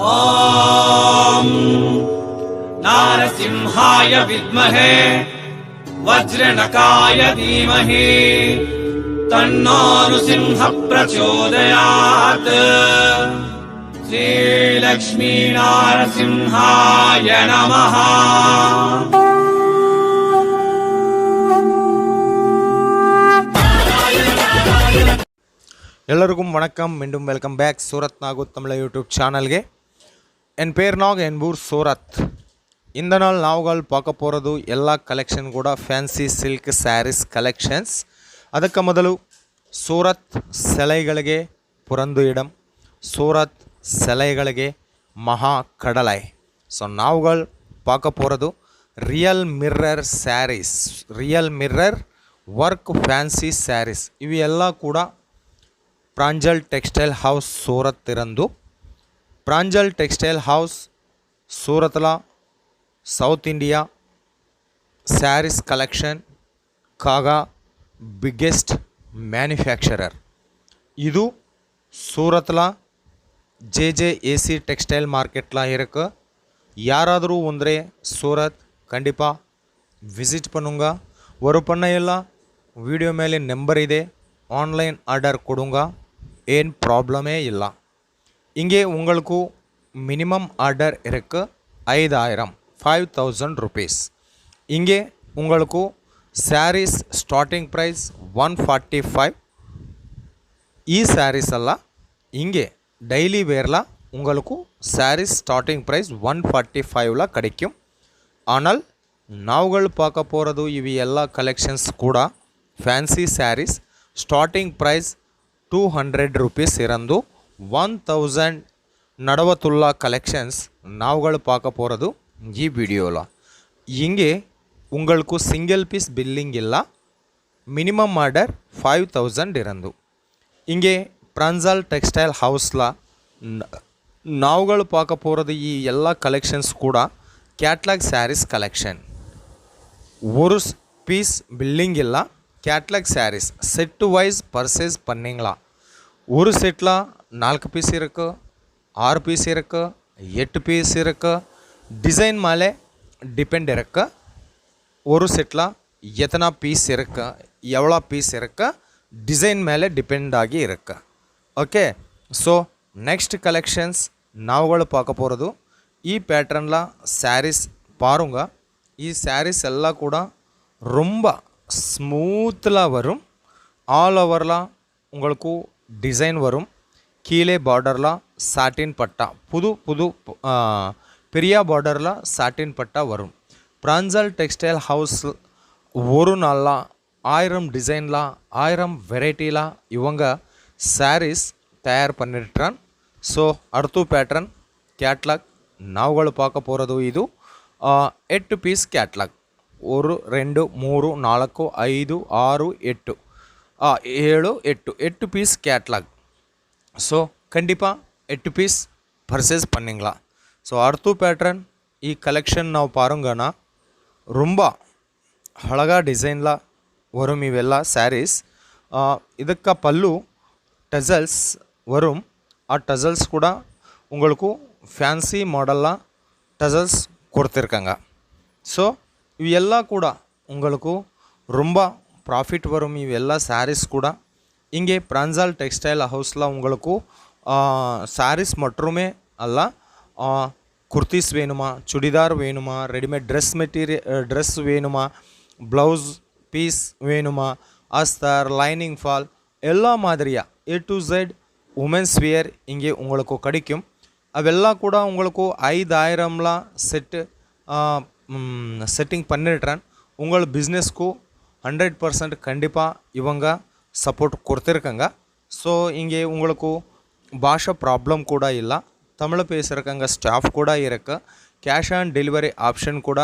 ॐ नारसिंहाय विद्महे वज्रनकाय धीमहि तन्नो नृसिंह प्रचोदयात्। श्रीलक्ष्मी नारसिंहाय नमः। ಎಲ್ಲರಿಗೂ வணக்கம். மீண்டும் welcome back Surat Nagu Tamil YouTube சேனல்ಗೆ. என் பேர் நாக், என் ஊர் சூரத். இந்த நாள் நாவுகள் பார்க்க போகிறது ಎಲ್ಲ ಕಲೆಕ್ಷನ್ ಕೂಡ ಫ್ಯಾನ್ಸಿ ಸಿಲ್ಕ್ ಸ್ಯಾರೀಸ್ ಕಲೆಕ್ಷನ್ಸ್. ಅದಕ್ಕೆ ಮೊದಲು ಸೂರತ್ ಸೆಲೆಗಳಿಗೆ ಪುರಂದು ಇಡಂ, ಸೂರತ್ ಸೆಲೆಗಳಿಗೆ ಮಹಾ ಕಡಲೈ. ಸೊ ನಾವುಗಳು பார்க்க போகிறது real mirror sarees, real mirror work fancy sarees. ಇವು ಎಲ್ಲ ಕೂಡ ಪ್ರಾಂಜಲ್ ಟೆಕ್ಸ್ಟೈಲ್ ಹೌಸ್ ಸೂರತ್ ಇರಂದು. ಪ್ರಾಂಜಲ್ ಟೆಕ್ಸ್ಟೈಲ್ ಹೌಸ್ ಸೂರತ್ಲ ಸೌತ್ ಇಂಡಿಯಾ ಸ್ಯಾರೀಸ್ ಕಲೆಕ್ಷನ್ ಕಾಗ ಬಿಗ್ಗೆಸ್ಟ್ ಮ್ಯಾನುಫ್ಯಾಕ್ಚರರ್. ಇದು ಸೂರತ್ಲ ஜேஜேஏசி டெக்ஸ்டைல் மார்க்கெட்லாம் இருக்குது. யாராದರೂ ஒன்றே சூரத் கண்டிப்பாக ವಿಸಿಟ್ பண்ணுங்க. ஒரு பண்ணையெல்லாம் வீடியோ மேலே நம்பர் ಇದೆ, ஆன்லைன் ஆர்டர் கொடுங்க, ஏன் ப்ராப்ளமே இல்லை. இங்கே உங்களுக்கு மினிமம் ஆர்டர் இருக்குது 5000 rupees. இங்கே உங்களுக்கு சாரீஸ் ஸ்டார்டிங் ப்ரைஸ் 145. ಈ ಸ್ಯಾರೀಸ್ ಎಲ್ಲ இங்கே டெய்லி வேரில் உங்களுக்கு சாரீஸ் ஸ்டார்டிங் ப்ரைஸ் 145ல கிடைக்கும். ஆனால் நாவுகள் பார்க்க போகிறது இவை எல்லா கலெக்ஷன்ஸ் கூட fancy sarees starting price 200 rupees ಇರಂದು 1000 ನಡವತ್ತುಳ್ಳ கலெக்ஷன்ஸ் நாவுகள் பார்க்க போகிறது ಈ ವಿಡಿಯೋவில். இங்கே உங்களுக்கு சிங்கிள் பீஸ் பில்லிங் இல்லை, மினிமம் ஆர்டர் 5000 இರಂದು. இங்கே ಪ್ರಾಂಜಲ್ ಟೆಕ್ಸ್ಟೈಲ್ ಹೌಸ್ಲ ನಾವುಗಳು பார்க்க போகிறது ಈ ಎಲ್ಲ கலெக்ஷன்ஸ் கூட கேட்லாக் ಸ್ಯಾರೀಸ್ கலெக்ஷன். ஒரு பீஸ் பில்லிங் இல்லை, catalogue sarees set wise purchase பண்ணிங்களா. ஒரு செட்டில் 4 பீஸ் இருக்குது, 6 பீஸ் இருக்குது, 8 பீஸ் இருக்குது. டிசைன் மேலே டிபெண்ட் இருக்கு. ஒரு செட்டில் எத்தனை பீஸ் இருக்கு, எவ்வளோ பீஸ் இருக்கு, டிசைன் மேலே டிபெண்ட் ஆகி இருக்கு. ஓகே, ஸோ நெக்ஸ்ட் கலெக்ஷன்ஸ் நாவுಗಳು பார்க்க போகிறது ಈ ಪ್ಯಾಟ್ರನ್ல சாரீஸ் பாருங்க. ಈ சாரீஸ் எல்லாம் கூட ரொம்ப ஸ்மூத்தில் வரும். ஆல் ஓவரில் உங்களுக்கு டிசைன் வரும். கீழே பார்டரில் சாட்டின் பட்டா, புது பெரிய பார்டரில் சாட்டின் பட்டா வரும். ಪ್ರಾಂಜಲ್ டெக்ஸ்டைல் ஹவுஸ் ஒரு நாளில் 1000 டிசைனில் 1000 வெரைட்டியில் இவங்க சாரீஸ் தயார் பண்ணிட்டுறான். ஸோ அடுத்த பேட்டர்ன் கேட்லாக் நாவுಗಳು பார்க்க போகிறது இது 8 piece catalogue. 1 2 3 4 5 6 8 7 8 piece catalogue. So கண்டிப்பாக 8 பீஸ் பர்ச்சேஸ் பண்ணிங்களா. ஸோ அடுத்த பேட்டர்ன் ಈ கலெக்ஷன் ನಾವು பாருங்கன்னா ரொம்ப அழகாக டிசைனில் வரும் இವೆಲ್ಲ ಸ್ಯಾರೀಸ್. ಇದಕ್ಕೆ ಪಲ್ಲು ಟಜಲ್ಸ್ வரும். ಆ ಟಜಲ್ಸ್ ಕೂಡ உங்களுக்கு ಫ್ಯಾನ್ಸಿ மாடலில் டசல்ஸ் கொடுத்துருக்காங்க. ஸோ இவையெல்லா கூட உங்களுக்கு ரொம்ப ப்ராஃபிட் வரும் இವೆಲ್ಲ சாரீஸ் கூட. இங்கே ಪ್ರಾಂಜಲ್ ಟೆಕ್ಸ್ಟೈಲ್ ஹவுஸில் உங்களுக்கு சாரீஸ் மட்டுமே அல்ல, குர்த்திஸ் வேணுமா, சுடிதார் வேணுமா, ரெடிமேட் ட்ரெஸ் வேணுமா, ப்ளவுஸ் பீஸ் வேணுமா, அஸ்தர், லைனிங் ஃபால் எல்லா மாதிரியா A to Z women's wear இங்கே உங்களுக்கு கிடைக்கும். அವೆಲ್ಲ கூட உங்களுக்கு 5000ல செட்டிங் பண்ணிடுறேன். உங்கள் பிஸ்னஸ்க்கு 100% கண்டிப்பாக இவங்க சப்போர்ட் கொடுத்துருக்காங்க. ஸோ இங்கே உங்களுக்கு பாஷா ப்ராப்ளம் கூட இல்லை, தமிழ் பேசுகிறக்காங்க ஸ்டாஃப் கூட இருக்குது, கேஷ் ஆன் டெலிவரி ஆப்ஷன் கூட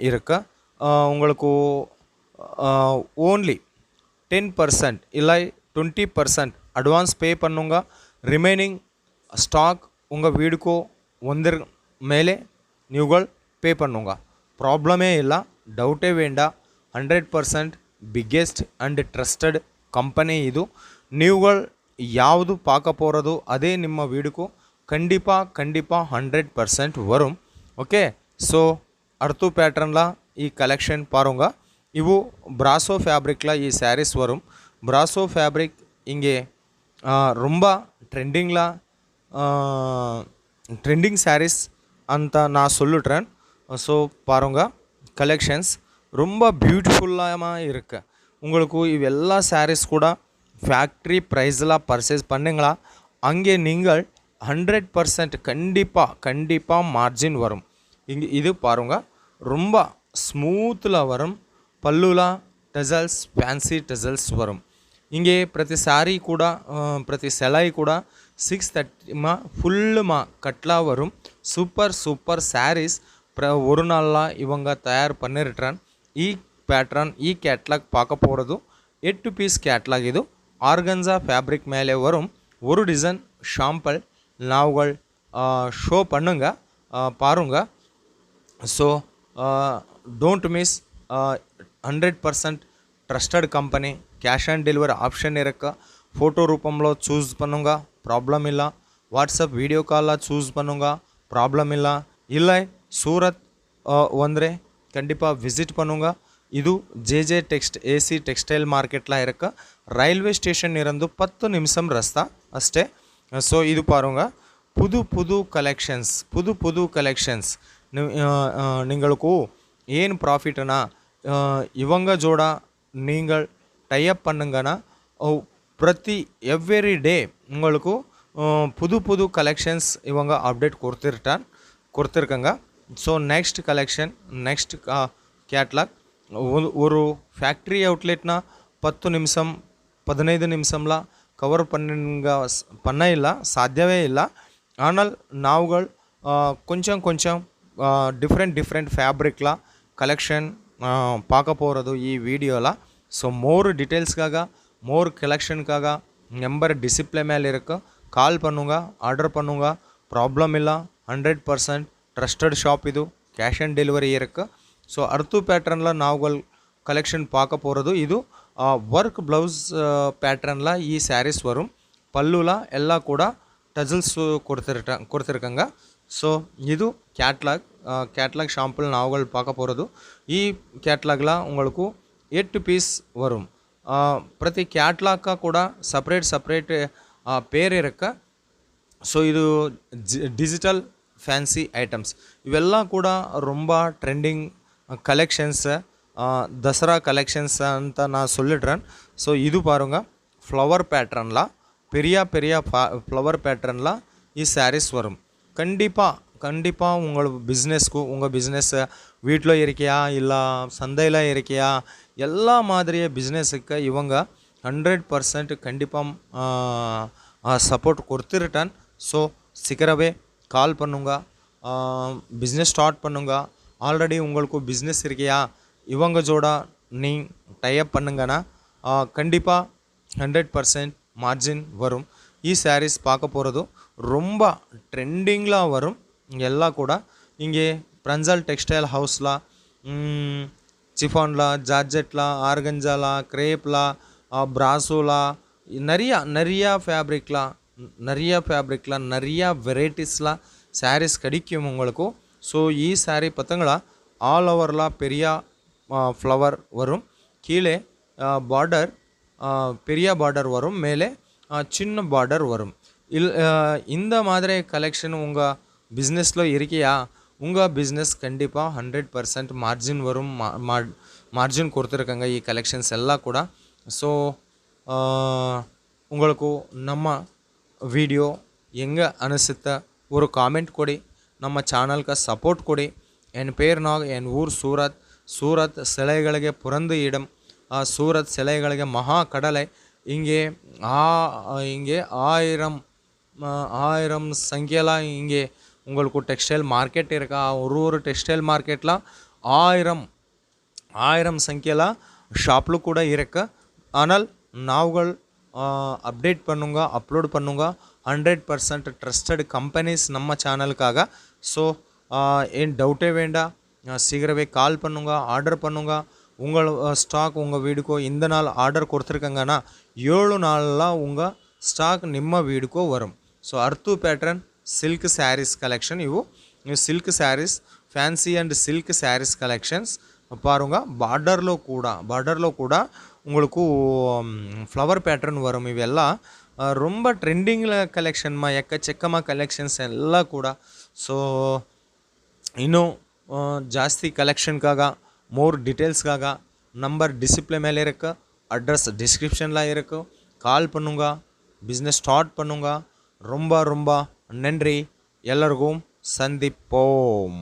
இருக்குது. உங்களுக்கு ஓன்லி 10% இல்லை 20% அட்வான்ஸ் பே பண்ணுங்க. ரிமைனிங் ஸ்டாக் உங்கள் வீடுக்கு ಒಂದರ ಮೇಲೆ ನೀವುಗಳು ಪೇ பண்ணுங்க. ಪ್ರಾಬ್ಲಮೇ ಇಲ್ಲ, ಡೌಟೇ ಬೇಡ. 100% ಬಿಗ್ಗೆಸ್ಟ್ ಆ್ಯಂಡ್ ಟ್ರಸ್ಟೆಡ್ ಕಂಪನಿ ಇದು. ನೀವುಗಳು ಯಾವುದು ಪಾಕ போகிறது ಅದೇ ನಿಮ್ಮ வீடுக்கு கண்டிப்பாக 100% வரும். ஓகே, ஸோ அர்த்து பேட்டர்னில் ಈ கலெக்ஷன் பாருங்க. ಇವು ಬ್ರಾಸೋ ಫ್ಯಾಬ್ರಿಕ್ಲ ಈ ಸ್ಯಾರೀಸ್ ವரும். ಬ್ರಾಸೋ ಫ್ಯಾಬ್ರಿಕ್ இங்கே ரொம்ப ட்ரெண்டிங் சாரீஸ் ಅಂತ நான் சொல்லிட்றேன். ஸோ பாருங்க, கலெக்ஷன்ஸ் ரொம்ப பியூட்டிஃபுல்லாக இருக்கு. உங்களுக்கு இவெல்லா சாரீஸ் கூட ஃபேக்ட்ரி ப்ரைஸில் பர்ச்சேஸ் பண்ணுங்களா, அங்கே நீங்கள் 100% கண்டிப்பாக மார்ஜின் வரும். இங்கே இது பாருங்க, ரொம்ப ஸ்மூத்தில் வரும். பல்லுலா டசல்ஸ், ಫ್ಯಾನ್ಸಿ ಟಸಲ್ಸ್ வரும். இங்கே பிரதி சாரி கூட பிரதி செலாய் கூட 630 ஃபுல்லுமா கட்லா வரும். சூப்பர் சாரீஸ் ஒரு நாளில் இவங்க தயார் பண்ணிருட்டான். ಈ ಪ್ಯಾಟ್ರನ್ ಈ ಕ್ಯಾಟ್ಲಾಗ್ பார்க்க போகிறது 8 பீஸ் கேட்லாக். இது ஆர்கன்ஸா ஃபேப்ரிக் மேலே வரும். ஒரு டிசைன் ஷாம்பிள் நாவுகள் ஷோ பண்ணுங்க, பாருங்க. So don't miss. 100% trusted company. Cash on delivery option ఇరక్క. ఫోటో రూపంలో చూస్ பண்ணுங்க, ப்ராப்ளம் இல்லை. வாட்ஸ்அப் வீடியோ காலில் சூஸ் பண்ணுங்க, ப்ராப்ளம் இல்லை. சூரத் வந்தே கண்டிப்பாக விசிட் பண்ணுங்க. ಇದು ಜೆ AC ಟೆಕ್ಸ್ಟೈಲ್ ಮಾರ್ಕೆಟ್ಲ ಇರಕ್ಕೆ. ರೈಲ್ವೆ ಸ್ಟೇಷನ್ ಇರಂದು 10 ನಿಮಿಷಂ ರಸ್ತಾ ಅಷ್ಟೇ. ಸೊ ಇದು ಪಾರುಂಗ புது கலெக்ஷன்ஸ் நீங்களுக்கு ஏன் ப்ராஃபிட்னா, இவங்க ஜோட நீங்கள் டைப் பண்ணுங்கன்னா ಪ್ರತಿ ಎವ್ರಿ ಡೇ உங்களுக்கு புது கலெக்ஷன்ஸ் இவங்க அப்டேட் கொடுத்துருக்காங்க. So next collection, next catalogue. ஒரு ஃபேக்ட்ரி அவுட்லெட்னா 10 நிமிஷம் 15 நிமிஷம்ல கவர் பண்ண இல்லை, சாத்தியவே இல்லை. ஆனால் நாவுகள் கொஞ்சம் டிஃப்ரெண்ட் ஃபேப்ரிக்ல கலெக்ஷன் பார்க்க போகிறது ಈ வீடியோவில். ஸோ மோர் டீட்டெயில்ஸ்க்காக, மோர் கலெக்ஷனுக்காக நம்பர் டிஸ்பிளே மேலே இருக்கு. கால் பண்ணுங்க, ஆர்டர் பண்ணுங்க, ப்ராப்ளம் இல்லை. 100% ட்ரஸ்டட் ஷாப். இது கேஷ் ஆன் டெலிவரி இருக்குது. ஸோ அர்த்து பேட்டர்னில் நாவுகள் கலெக்ஷன் பார்க்க போகிறது. இது ஒர்க் ப்ளவுஸ் பேட்டர்னில் ಈ ಸ್ಯಾರೀಸ್ வரும். பல்லுல ಎಲ್ಲ ಕೂಡ ಟಜಲ್ಸ್ கொடுத்துருக்காங்க. ஸோ இது கேட்லாக் ஷாம்பிள் நாவுகள் பார்க்க போகிறது. ಈ கேட்லாகில் உங்களுக்கு 8 பீஸ் வரும். ಪ್ರತಿ கேட்லாக்கா கூட செப்பரேட் பேர் இருக்கு. ஸோ இது டிஜிட்டல் ಫ್ಯಾನ್ಸಿ ಐಟಮ್ಸ್. ಇವೆಲ್ಲ ಕೂಡ ரொம்ப ಟ್ರೆಂಡಿಂಗ್ கலெக்ஷன்ஸ், தசரா கலெக்ஷன்ஸ் ಅಂತ நான் சொல்லிடுறேன். ஸோ இது பாருங்க, ஃப்ளவர் பேட்டர்னில் பெரிய ஃப்ளவர் பேட்டர்னில் ಈ சாரீஸ் வரும். கண்டிப்பாக உங்கள் பிஸ்னஸ் வீட்டில் இருக்கியா இல்லை சந்தையில் இருக்கியா, எல்லா மாதிரியே பிஸ்னஸுக்கு இவங்க 100% கண்டிப்பாக சப்போர்ட் கொடுத்துருட்டேன். ஸோ சீக்கிரமே கால் பண்ணுங்க, பிஸ்னஸ் ஸ்டார்ட் பண்ணுங்க. ஆல்ரெடி உங்களுக்கு பிஸ்னஸ் இருக்கியா, இவங்க ஜோட நீ டைப் பண்ணுங்கன்னா கண்டிப்பாக 100% மார்ஜின் வரும். ಈ ಸ್ಯಾರೀಸ್ பார்க்க போகிறது ரொம்ப ட்ரெண்டிங்கில் வரும். எல்லாம் கூட இங்கே பிரஞ்சல் டெக்ஸ்டைல் ஹவுஸில் சிஃபானில், ஜார்ஜெட்டில், ஆர்கன்ஜாவில், கிரேப்பில், பிராசோவில் நிறையா ஃபேப்ரிக்கில் நிறையா வெரைட்டிஸில் சாரீஸ் கிடைக்கும் உங்களுக்கு. ஸோ ಈ சாரீ பார்த்தீங்களா, ஆல் ஓவரில் பெரிய ஃப்ளவர் வரும். கீழே பார்டர் பெரிய பார்டர் வரும், மேலே சின்ன பார்டர் வரும். இந்த மாதிரி கலெக்ஷன் உங்கள் பிஸ்னஸில் இருக்கியா, உங்கள் பிஸ்னஸ் கண்டிப்பாக 100% மார்ஜின் வரும். மார்ஜின் கொடுத்துருக்காங்க ಈ கலெக்ஷன்ஸ் எல்லாம் கூட. ஸோ உங்களுக்கு நம்ம வீடியோ எங்கே ಅನಿಸುತ್ತೆ ஒரு ಕಾಮೆಂಟ್ ಕೊಡಿ, ನಮ್ಮ ಚಾನಲ್ಗೆ ಸಪೋರ್ಟ್ ಕೊಡಿ. ಎನ್ ಪೇರ್ ನಾಗ್, ಎನ್ ಊರು ಸೂರತ್ ಸೆಲೆಗಳಿಗೆ ಪುರಂದು ಇಡಂ, ಸೂರತ್ ಸೆಲೆಗಳಿಗೆ ಮಹಾ ಕಡಲೆ. இங்கே 1000 ಸಂಖ್ಯೆல இங்கே உங்களுக்கு டெக்ஸ்டைல் மார்க்கெட் இருக்கா. ஒரு டெக்ஸ்டைல் மார்க்கெட்டில் 1000 ಸಂಖ್ಯೆல ஷாப்லு கூட இருக்கு. ஆனால் நாவுகள் அப்டேட் பண்ணுங்க, அப்லோட் பண்ணுங்க. 100% ட்ரஸ்டட் கம்பெனிஸ் நம்ம சேனலுக்காக. ஸோ ಏನು ಡೌಟೇ வேண்டாம், சீக்கிரமே கால் பண்ணுங்க, ஆர்டர் பண்ணுங்க. உங்கள் ஸ்டாக் உங்கள் வீடுக்கோ இந்த நாள் ஆர்டர் கொடுத்துருக்காங்கன்னா 7 நாளில் உங்கள் ஸ்டாக் ನಿಮ್ಮ வீடுக்கோ வரும். ஸோ அர்த்து பேட்டர்ன் ಸಿಲ್ಕ್ ಸ್ಯಾರೀಸ್ ಕಲೆಕ್ಷನ್. ಇವು silk saris, fancy and silk saris collections பாருங்க. பார்டரில் கூட உங்களுக்கு ஃப்ளவர் பேட்டர்ன் வரும். ಇವೆಲ್ಲ ரொம்ப ಟ್ರೆಂಡಿಂಗ್ ಕಲೆಕ್ಷನ್ಮ, ಎಕ್ಕಚೆಕ್ಕಮ್ಮ ಕಲೆಕ್ಷನ್ಸ್ ಎಲ್ಲ ಕೂಡ. ಸೊ ಇನ್ನೂ ಜಾಸ್ತಿ ಕಲೆಕ್ಷನ್காக, மோர் டீட்டெயில்ஸ்க்காக நம்பர் டிஸ்பிளே மேலே இருக்கு, அட்ரஸ் டிஸ்கிரிப்ஷனில் இருக்கு. கால் பண்ணுங்க, பிஸ்னஸ் ஸ்டார்ட் பண்ணுங்க. ரொம்ப ரொம்ப நன்றி. எல்லாருக்கும் சந்திப்போம்.